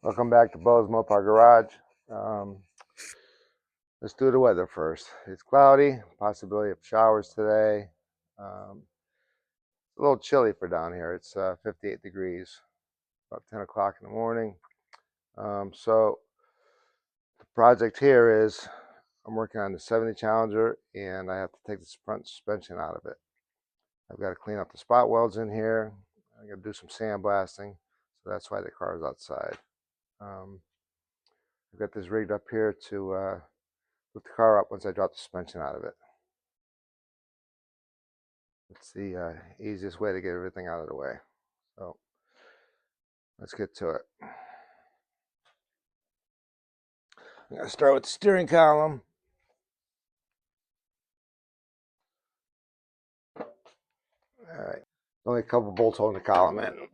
Welcome back to Bo's Mopar Garage. Um, let's do the weather first. It's cloudy, possibility of showers today. It's a little chilly for down here. It's 58 degrees, about 10 o'clock in the morning. So the project here is I'm working on the 70 Challenger, and I have to take the front suspension out of it. I've got to clean up the spot welds in here. I got to do some sandblasting, so that's why the car is outside. I've got this rigged up here to lift the car up once I drop the suspension out of it. It's the easiest way to get everything out of the way. So let's get to it. I'm going to start with the steering column. All right, only a couple bolts holding the column in.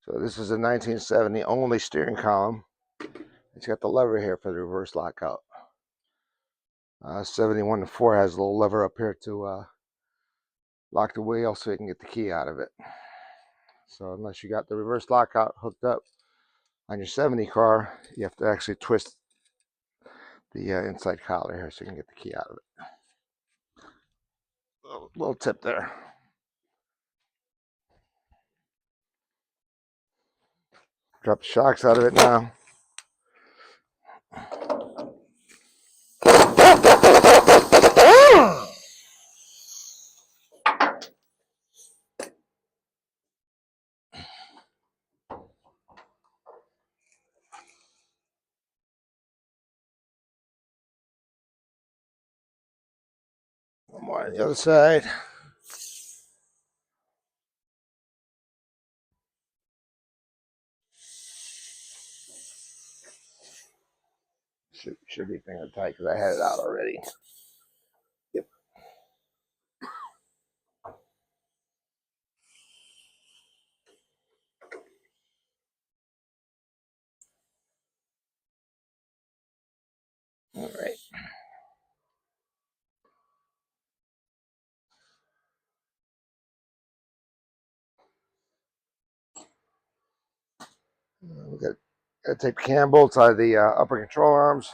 So this is a 1970 only steering column. It's got the lever here for the reverse lockout. 71-4 has a little lever up here to lock the wheel so you can get the key out of it. So unless you got the reverse lockout hooked up on your 70 car, you have to actually twist the inside collar here so you can get the key out of it. Little tip there. Drop the shocks out of it now. One more on the other side. Should be finger tight because I had it out already. Yep. All right. We got to take the cam bolts out of the upper control arms.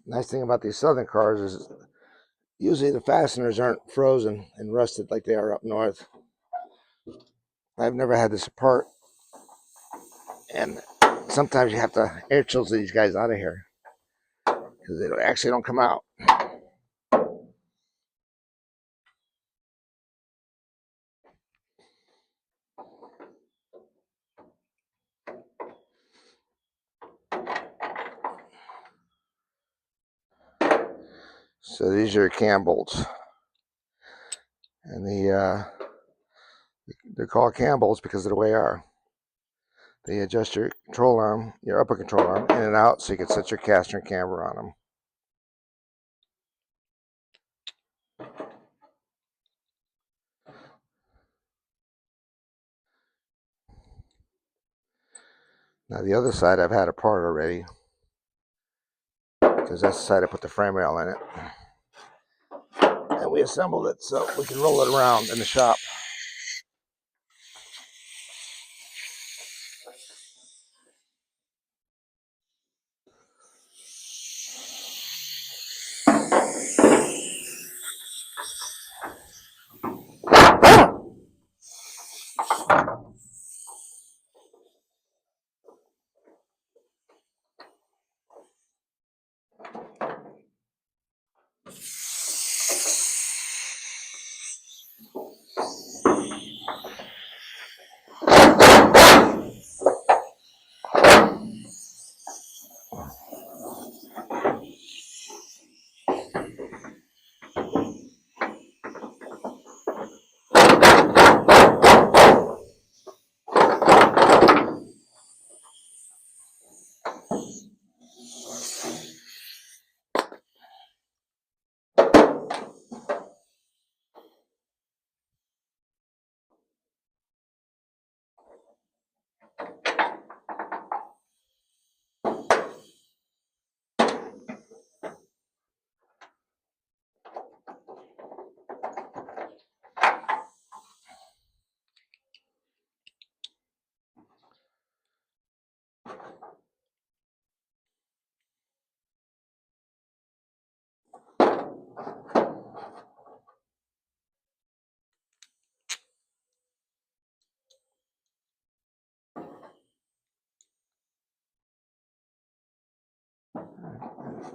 Nice thing about these southern cars is usually the fasteners aren't frozen and rusted like they are up north. I've never had this apart, and sometimes you have to air chill these guys out of here because they actually don't come out. So these are cam bolts, and they're called cam bolts because of the way they are. They adjust your control arm, your upper control arm, in and out so you can set your caster and camber on them. Now the other side I've had apart already because that's the side I put the frame rail in it. and we assembled it so we can roll it around in the shop.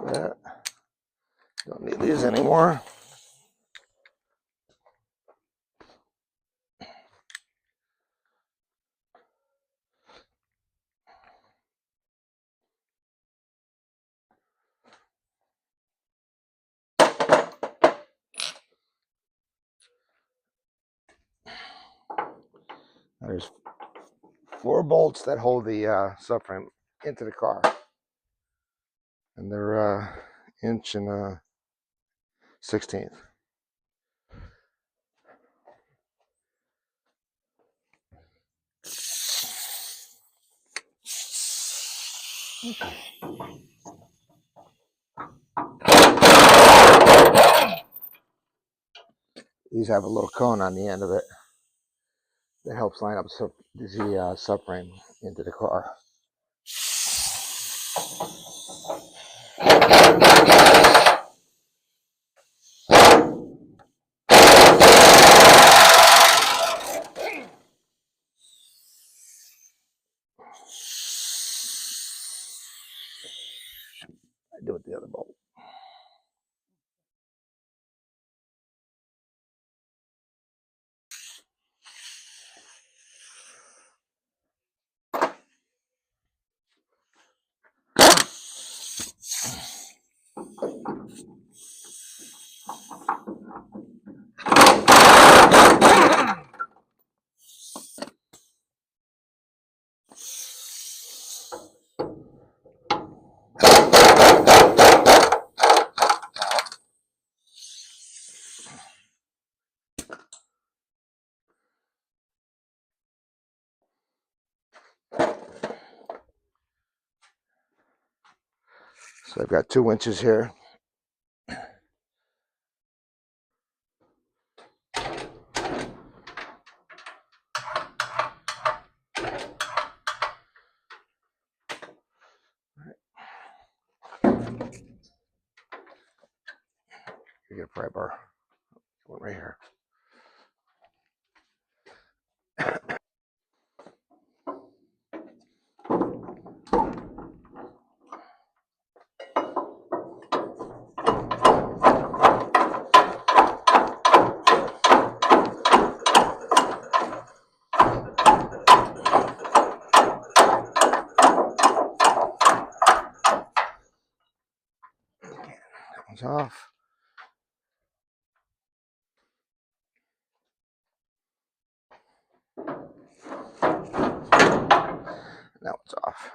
That. Don't need these anymore. There's 4 bolts that hold the subframe into the car, and they're inch and 1/16. These have a little cone on the end of it that helps line up the subframe into the car. I do it the other bolt. So I've got 2 winches here. You get a pry bar. One right here. That one's off. That one's off.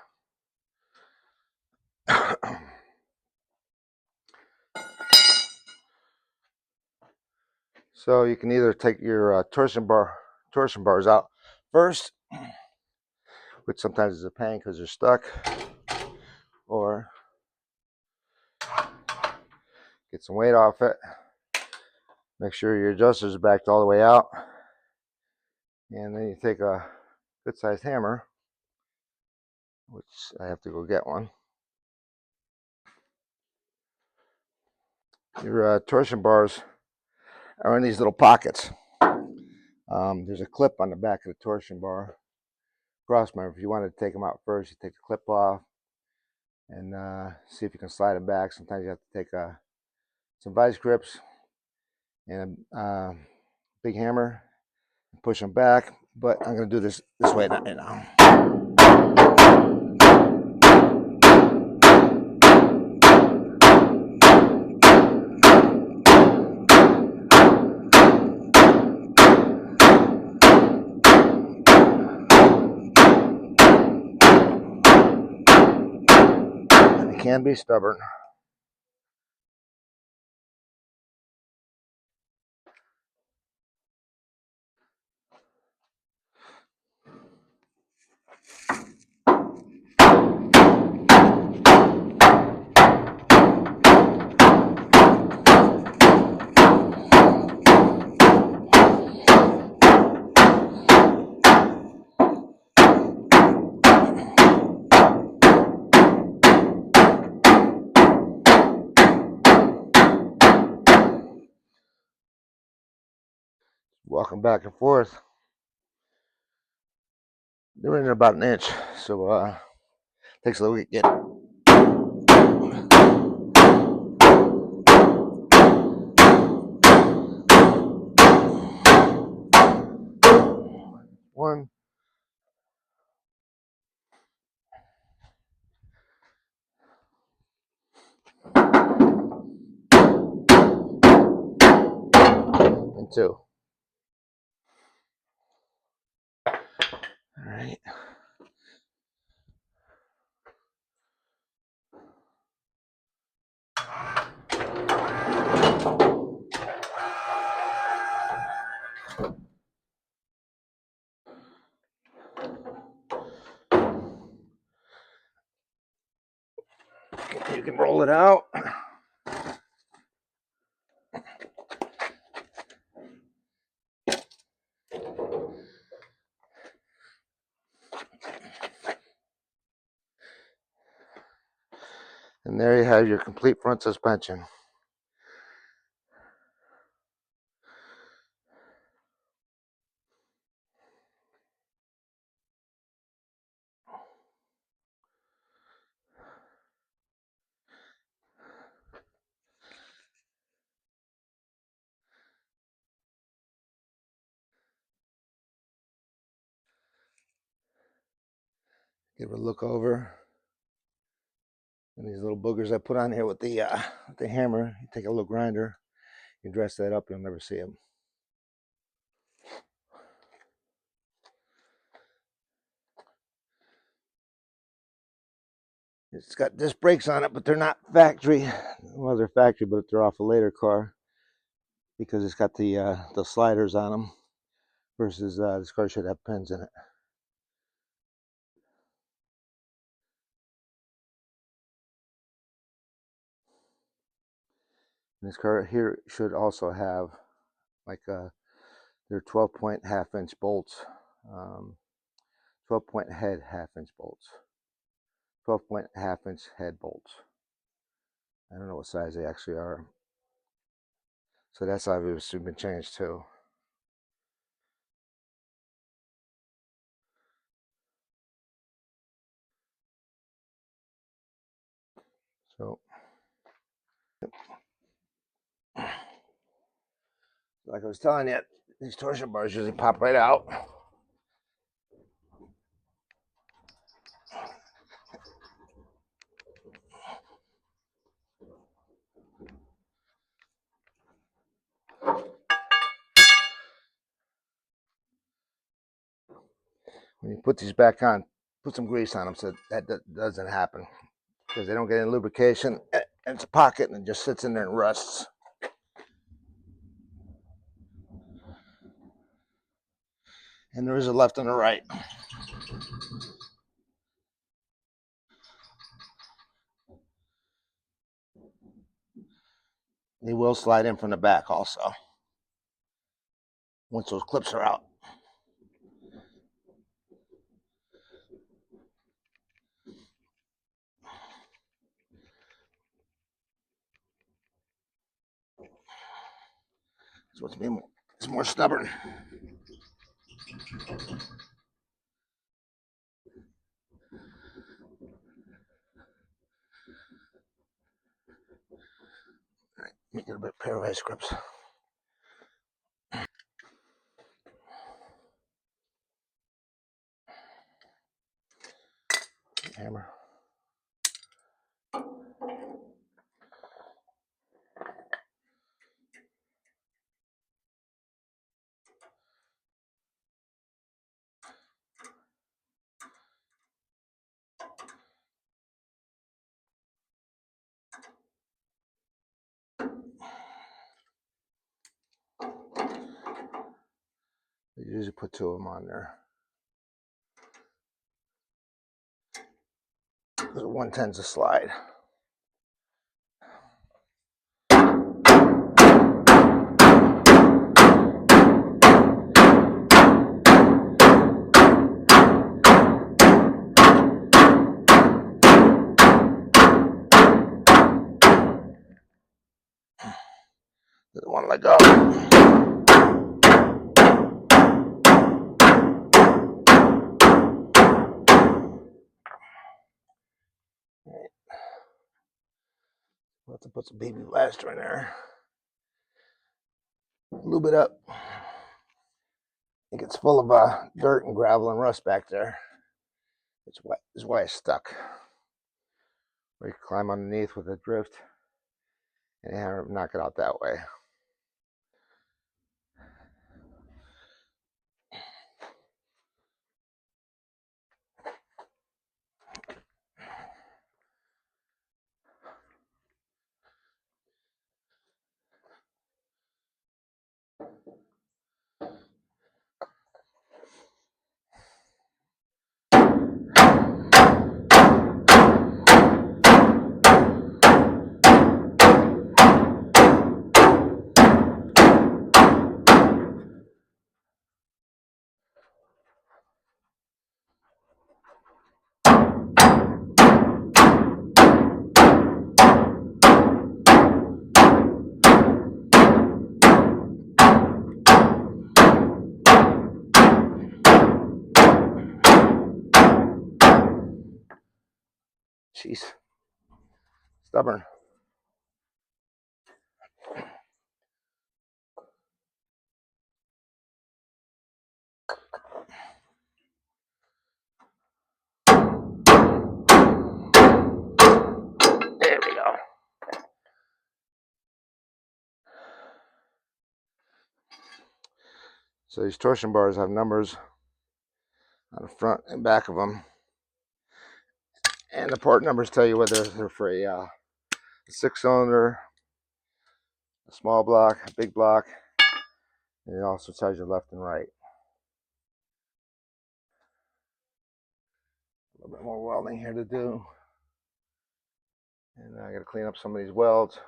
So you can either take your torsion bars out first, which sometimes is a pain because they're stuck, or get some weight off it Make sure your adjusters are backed all the way out. And then you take a good sized hammer, which I have to go get one. Your torsion bars are in these little pockets. There's a clip on the back of the torsion bar. Cross member. If you wanted to take them out first, you take the clip off and see if you can slide them back. Sometimes you have to take some vice grips and a big hammer and push them back. But I'm going to do this way now. It can be stubborn. Walking back and forth. They're in about an inch, so takes a little bit to get. One. And two. All right. You can roll it out. And there you have your complete front suspension. Give it a look over. And these little boogers I put on here with the hammer, you take a little grinder, you dress that up, you'll never see them. It's got disc brakes on it, but they're not factory. Well, they're factory, but they're off a later car because it's got the sliders on them. Versus this car should have pins in it. And this car here should also have like they're 12-point half-inch bolts, 12-point head half-inch bolts, 12-point half-inch head bolts. I don't know what size they actually are. So that's obviously been changed too. So, like I was telling you, these torsion bars usually pop right out. When you put these back on, put some grease on them so that doesn't happen. Because they don't get any lubrication. It's a pocket and it just sits in there and rusts. And there is a left and a right. They will slide in from the back also. once those clips are out. So it's more stubborn. Alright, make it a bit pair of ice grips. Hammer. I usually put 2 of them on there. Because one tends to slide. Doesn't want to let go. Right. We'll have to put some baby blaster in there. Lube it up. I think it's full of dirt and gravel and rust back there. It's wet. This is why it's stuck. We can climb underneath with a drift and knock it out that way. Jeez. Stubborn. There we go. So these torsion bars have numbers on the front and back of them. And the part numbers tell you whether they're for a 6-cylinder, a small block, a big block, and it also tells you left and right. A little bit more welding here to do. And I got to clean up some of these welds.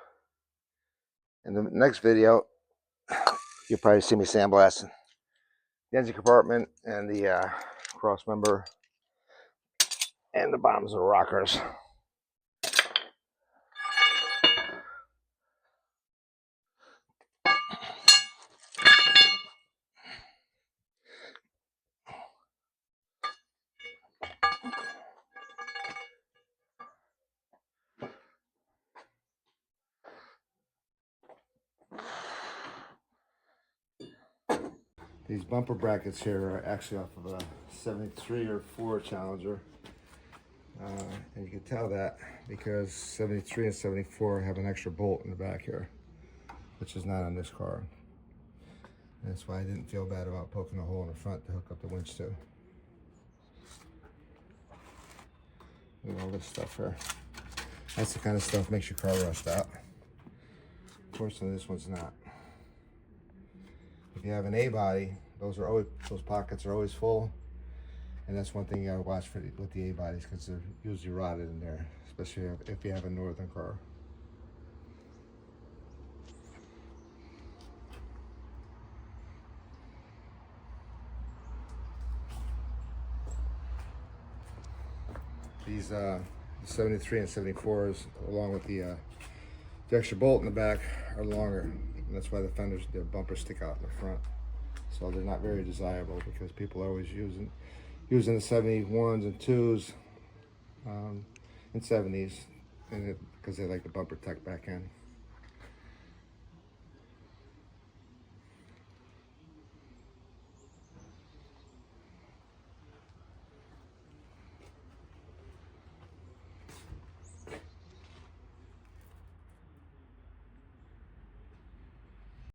In the next video, you'll probably see me sandblasting the engine compartment and the cross member and the bottoms of the rockers. These bumper brackets here are actually off of a 73 or 4 Challenger. And you can tell that because 73 and 74 have an extra bolt in the back here, which is not on this car. And that's why I didn't feel bad about poking a hole in the front to hook up the winch to. Look at all this stuff here. That's the kind of stuff that makes your car rust out. Fortunately, this one's not. If you have an A body, those pockets are always full, and that's one thing you gotta watch for with the A bodies because they're usually rotted in there, especially if you have a northern car. These 73 and 74s, along with the extra bolt in the back, are longer, and that's why the fenders, their bumpers stick out in the front. So they're not very desirable because people are always using the 71s and 2s and 70s, and because they like the bumper tuck back in.